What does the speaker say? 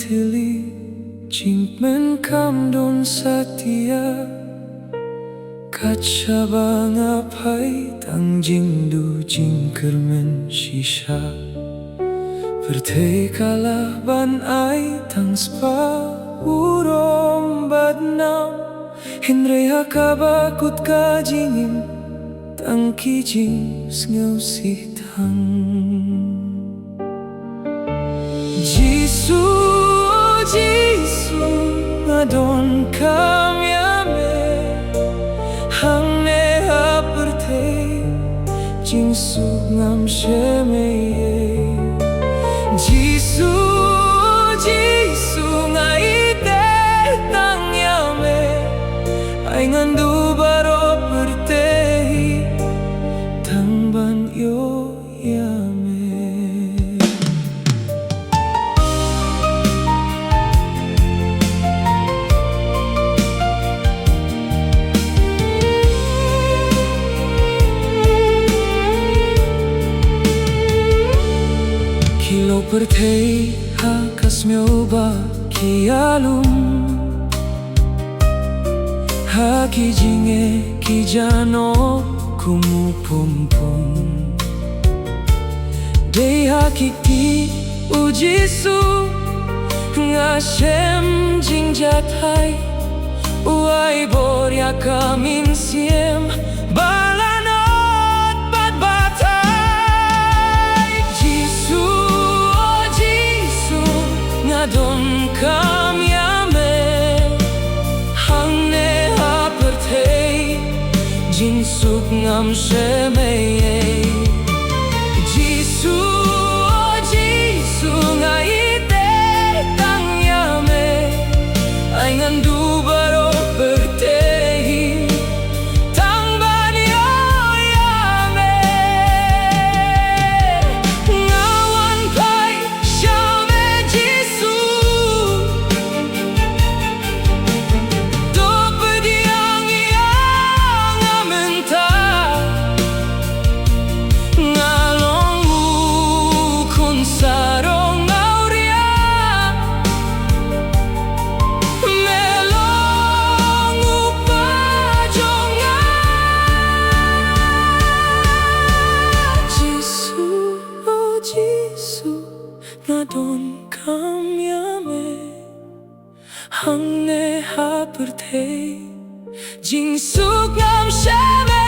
tili Jing men kam don satia Kaca bangapai tang jing du jing kermen shisha Verte kalah ban ai tang spa urom badnam Henry hakabakut ka jingim tang kijing sngau si tang Jisu Jisu ngadon kamyame hang ne haperte Jisu ngam shemeye Jisu Jisu ngaite tang yame ay ngandu baro pertehi tang ban yo yame Kilo pertei hakas mioba kialum Haki jinge kijano kumu pum pum Dei haki ti ujisu Ngashem jingjatai Uai boria kamin siem Balanot bat batai Jisu oh Jisu ngadon kamyame Hangne hapertei Jinsuk ngam shemeye Jisu oh Jisu ngaite tang yame ay ngandu baro pertehi tang banyo yame ngawan pai shame Jisu do pediang yang amenta ngalong kun sarong auria melong upajonga Jisu oh Jisu ngadon kamyame hangne haperte jingsuk ngam sheme